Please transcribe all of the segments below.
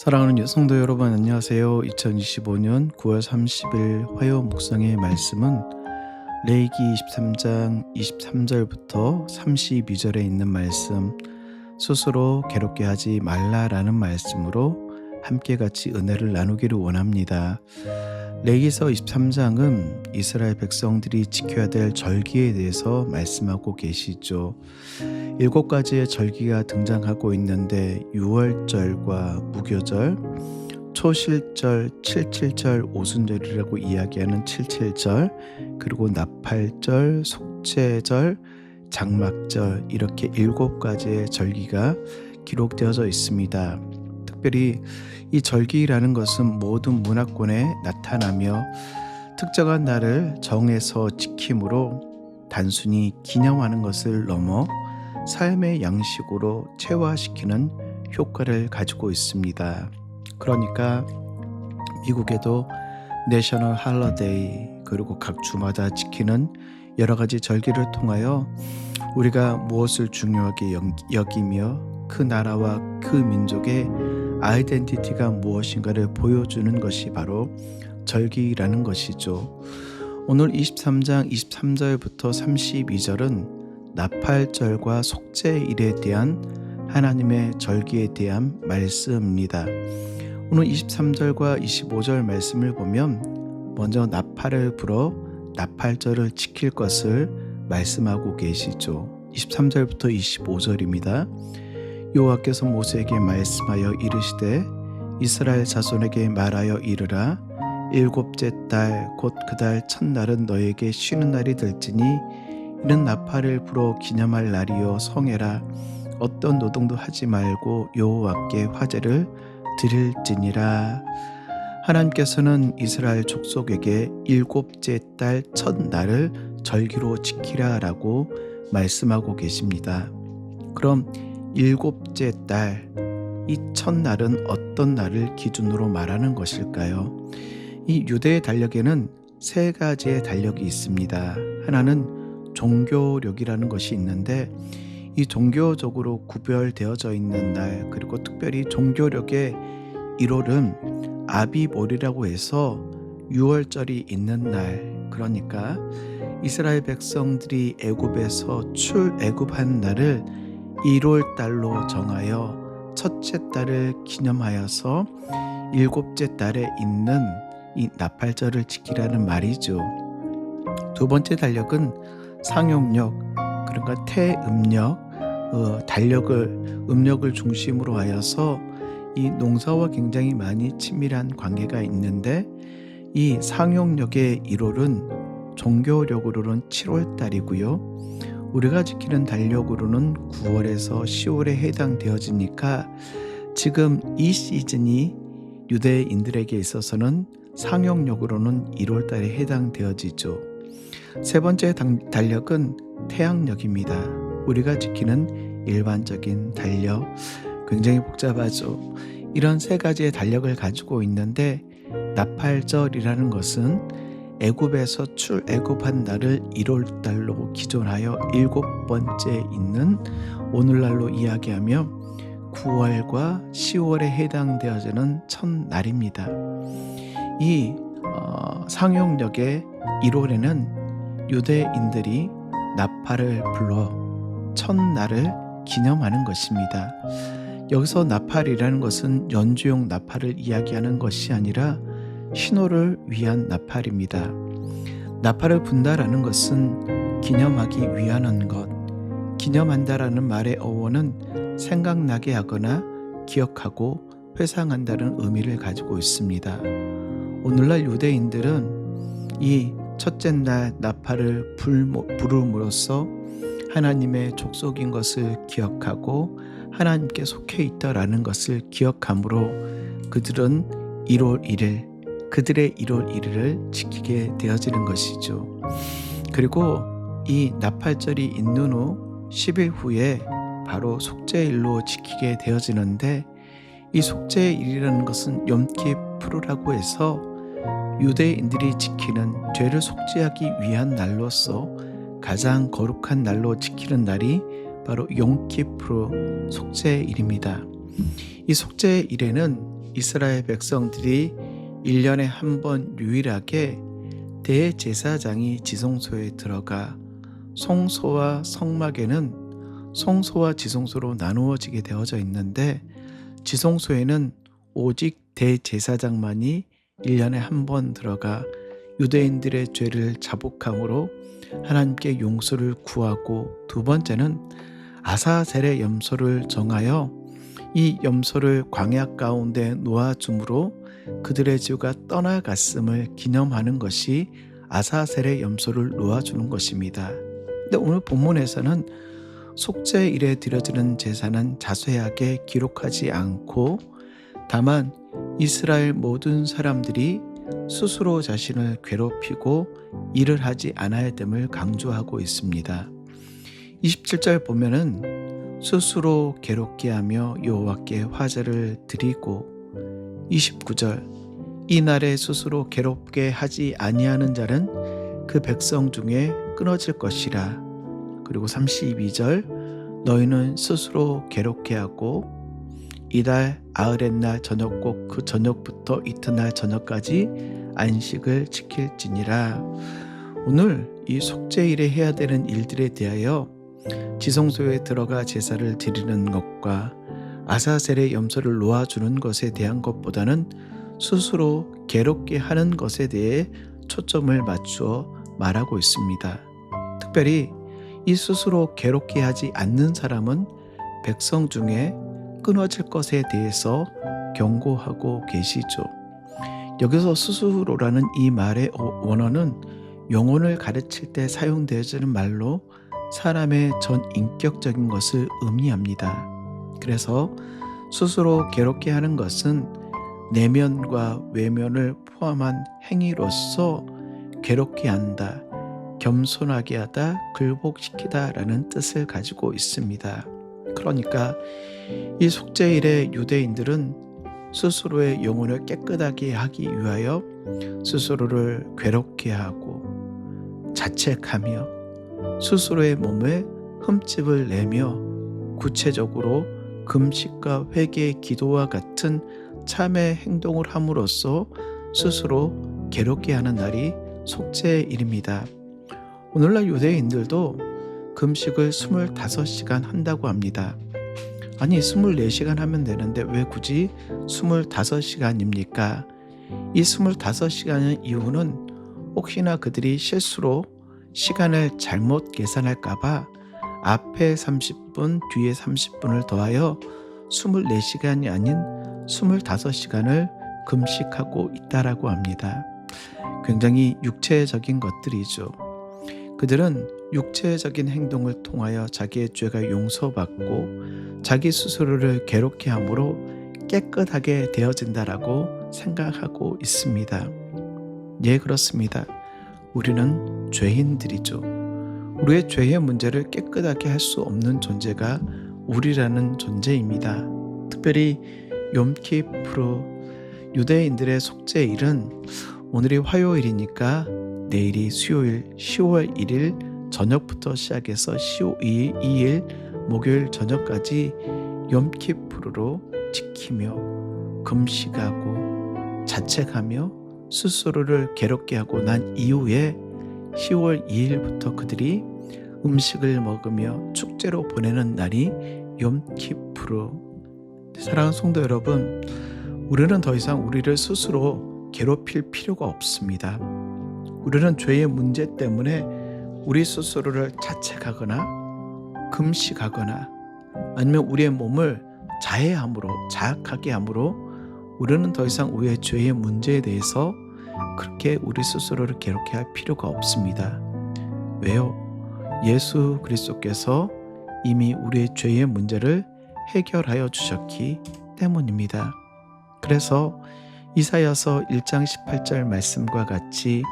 사랑하는 성도 여러분, 안녕하세요. 2025년 9월 30일 화요 묵상의 말씀은 레위기 23장 23절부터 32절에 있는 말씀, 스스로 괴롭게 하지 말라라는 말씀으로 함께 같이 은혜를 나누기를 원합니다. 레위기서 23장은 이스라엘 백성들이 지켜야 될 절기에 대해서 말씀하고 계시죠. 7가지의 절기가 등장하고 있는데 유월절과 무교절, 초실절, 칠칠절, 오순절이라고 이야기하는 칠칠절, 그리고 나팔절, 속죄절, 장막절, 이렇게 7가지의 절기가 기록되어져 있습니다. 특별히 이 절기라는 것은 모든 문화권에 나타나며 특정한 날을 정해서 지킴으로 단순히 기념하는 것을 넘어 삶의 양식으로 체화시키는 효과를 가지고 있습니다. 그러니까 미국에도 내셔널 할러데이, 그리고 각 주마다 지키는 여러 가지 절기를 통하여 우리가 무엇을 중요하게 여기며 그 나라와 그 민족의 아이덴티티가 무엇인가를 보여주는 것이 바로 절기라는 것이죠. 오늘 23장 23절부터 32절은 나팔절과 속죄일에 대한 하나님의 절기에 대한 말씀입니다. 오늘 23절과 25절 말씀을 보면 먼저 나팔을 불어 나팔절을 지킬 것을 말씀하고 계시죠. 23절부터 25절입니다. 여호와께서 모세에게 말씀하여 이르시되 이스라엘 자손에게 말하여 이르라. 7째 달 곧 그 달 첫날은 너에게 쉬는 날이 될지니 이는 나팔을 불어 기념할 날이요 성회라. 어떤 노동도 하지 말고 여호와께 화제를 드릴지니라. 하나님께서는 이스라엘 족속에게 7째 달 첫날을 절기로 지키라 라고 말씀하고 계십니다. 그럼 7째 달, 이 첫날은 어떤 날을 기준으로 말하는 것일까요? 이 유대의 달력에는 3가지의 달력이 있습니다. 하나는 종교력이라는 것이 있는데 이 종교적으로 구별되어져 있는 날, 그리고 특별히 종교력의 1월은 아비몰이라고 해서 6월절이 있는 날, 그러니까 이스라엘 백성들이 애굽에서 출애굽한 날을 1월 달로 정하여 첫째 달을 기념하여서 7째 달에 있는 이 나팔절을 지키라는 말이죠. 2번째 달력은 상용력, 그러니까 태음력, 음력을 중심으로 하여서 이 농사와 굉장히 많이 친밀한 관계가 있는데 이 상용력의 1월은 종교력으로는 7월 달이고요. 우리가 지키는 달력으로는 9월에서 10월에 해당되어지니까 지금 이 시즌이 유대인들에게 있어서는 상용력으로는 1월 달에 해당되어지죠. 3번째 달력은 태양력입니다. 우리가 지키는 일반적인 달력, 굉장히 복잡하죠. 이런 3가지의 달력을 가지고 있는데 나팔절이라는 것은 애굽에서 출애굽한 날을 1월 달로 기존하여 7번째 있는 오늘날로 이야기하며 9월과 10월에 해당되어지는 첫날입니다. 이 상용력의 1월에는 유대인들이 나팔을 불러 첫날을 기념하는 것입니다. 여기서 나팔이라는 것은 연주용 나팔을 이야기하는 것이 아니라 신호를 위한 나팔입니다. 나팔을 분다라는 것은 기념하기 위한 것, 기념한다라는 말의 어원은 생각나게 하거나 기억하고 회상한다는 의미를 가지고 있습니다. 오늘날 유대인들은 이 첫째 날 나팔을 부름으로써 하나님의 족속인 것을 기억하고 하나님께 속해 있다라는 것을 기억함으로 그들은 1월 1일, 그들의 1월 1일을 지키게 되어지는 것이죠. 그리고 이 나팔절이 있는 후 10일 후에 바로 속죄일로 지키게 되어지는데 이 속죄일이라는 것은 욤키푸르라고 해서 유대인들이 지키는 죄를 속죄하기 위한 날로서 가장 거룩한 날로 지키는 날이 바로 욤키푸르 속죄일입니다. 이 속죄일에는 이스라엘 백성들이 1년에 한 번 유일하게 대제사장이 지성소에 들어가 성소와 성막에는 성소와 지성소로 나누어지게 되어져 있는데, 지성소에는 오직 대제사장만이 1년에 한 번 들어가 유대인들의 죄를 자복함으로 하나님께 용서를 구하고, 두 번째는 아사셀의 염소를 정하여 이 염소를 광야 가운데 놓아줌으로 그들의 죄가 떠나갔음을 기념하는 것이 아사셀의 염소를 놓아주는 것입니다. 근데 오늘 본문에서는 속죄일에 드려지는 제사는 자세하게 기록하지 않고, 다만 이스라엘 모든 사람들이 스스로 자신을 괴롭히고 일을 하지 않아야 됨을 강조하고 있습니다. 27절 보면은 스스로 괴롭게 하며 여호와께 화제를 드리고, 29절 이날에 스스로 괴롭게 하지 아니하는 자는 그 백성 중에 끊어질 것이라. 그리고 32절 너희는 스스로 괴롭게 하고 이달 아흐렛날 저녁 꼭 그 저녁부터 이튿날 저녁까지 안식을 지킬지니라. 오늘 이 속죄일에 해야 되는 일들에 대하여 지성소에 들어가 제사를 드리는 것과 아사셀의 염소를 놓아주는 것에 대한 것보다는 스스로 괴롭게 하는 것에 대해 초점을 맞추어 말하고 있습니다. 특별히 이 스스로 괴롭게 하지 않는 사람은 백성 중에 끊어질 것에 대해서 경고하고 계시죠. 여기서 스스로라는 이 말의 원어는 영혼을 가르칠 때 사용되어지는 말로 사람의 전 인격적인 것을 의미합니다. 그래서 스스로 괴롭게 하는 것은 내면과 외면을 포함한 행위로서 괴롭게 한다, 겸손하게 하다, 굴복시키다 라는 뜻을 가지고 있습니다. 그러니까 이 속죄일에 유대인들은 스스로의 영혼을 깨끗하게 하기 위하여 스스로를 괴롭게 하고 자책하며 스스로의 몸에 흠집을 내며 구체적으로 금식과 회개, 기도와 같은 참회 행동을 함으로써 스스로 괴롭게 하는 날이 속죄일입니다. 오늘날 유대인들도 금식을 25시간 한다고 합니다. 아니 24시간 하면 되는데 왜 굳이 25시간입니까? 이 25시간의 이유는 혹시나 그들이 실수로 시간을 잘못 계산할까봐 앞에 30분, 뒤에 30분을 더하여 24시간이 아닌 25시간을 금식하고 있다라고 합니다. 굉장히 육체적인 것들이죠. 그들은 육체적인 행동을 통하여 자기의 죄가 용서받고 자기 스스로를 괴롭게 함으로 깨끗하게 되어진다라고 생각하고 있습니다. 예, 그렇습니다. 우리는 죄인들이죠. 우리의 죄의 문제를 깨끗하게 할 수 없는 존재가 우리라는 존재입니다. 특별히 욤키프루, 유대인들의 속죄일은 오늘이 화요일이니까 내일이 수요일 10월 1일 저녁부터 시작해서 10월 2일 목요일 저녁까지 욤키프루로 지키며 금식하고 자책하며 스스로를 괴롭게 하고 난 이후에 10월 2일부터 그들이 음식을 먹으며 축제로 보내는 날이 욤키프루. 사랑하는 성도 여러분, 우리는 더 이상 우리를 스스로 괴롭힐 필요가 없습니다. 우리는 죄의 문제 때문에 우리 스스로를 자책하거나 금식하거나 아니면 우리의 몸을 자해함으로, 자학하게 함으로 우리는 더 이상 우리의 죄의 문제에 대해서 그렇게 우리 스스로를 괴롭게 할 필요가 없습니다. 왜요? 예수 그리스도께서 이미 우리의 죄의 문제를 해결하여 주셨기 때문입니다. 그래서 이사야서 1장 18절 말씀과 같이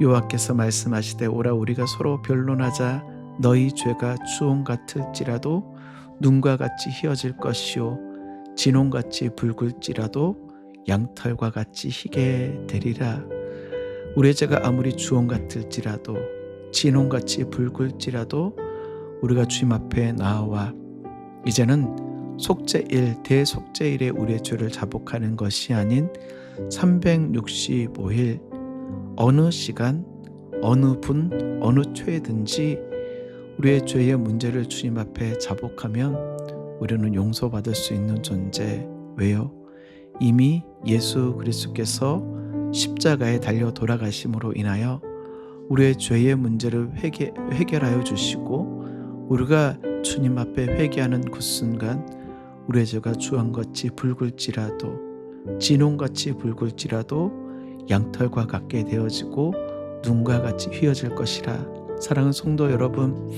여호와께서 말씀하시되 오라 우리가 서로 변론하자. 너희 죄가 주홍 같을지라도 눈과 같이 희어질 것이요 진홍같이 붉을지라도 양털과 같이 희게 되리라. 우리의 죄가 아무리 주홍 같을지라도 진홍같이 붉을지라도 우리가 주님 앞에 나와 이제는 속죄일, 대속죄일에 우리의 죄를 자복하는 것이 아닌 365일 어느 시간, 어느 분, 어느 초에든지 우리의 죄의 문제를 주님 앞에 자복하면 우리는 용서받을 수 있는 존재. 왜요? 이미 예수 그리스도께서 십자가에 달려 돌아가심으로 인하여 우리의 죄의 문제를 해결하여 주시고, 우리가 주님 앞에 회개하는 그 순간 우리의 죄가 주황같이 붉을지라도, 진홍같이 붉을지라도 양털과 같게 되어지고 눈과 같이 휘어질 것이라. 사랑하는 성도 여러분,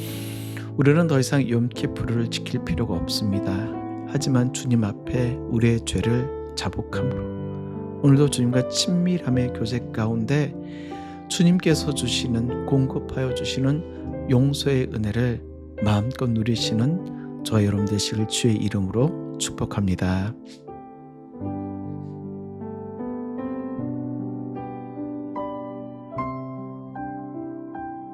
우리는 더 이상 욤키푸르를 지킬 필요가 없습니다. 하지만 주님 앞에 우리의 죄를 자복함으로 오늘도 주님과 친밀함의 교제 가운데 주님께서 주시는, 공급하여 주시는 용서의 은혜를 마음껏 누리시는 저와 여러분 되시길 주의 이름으로 축복합니다.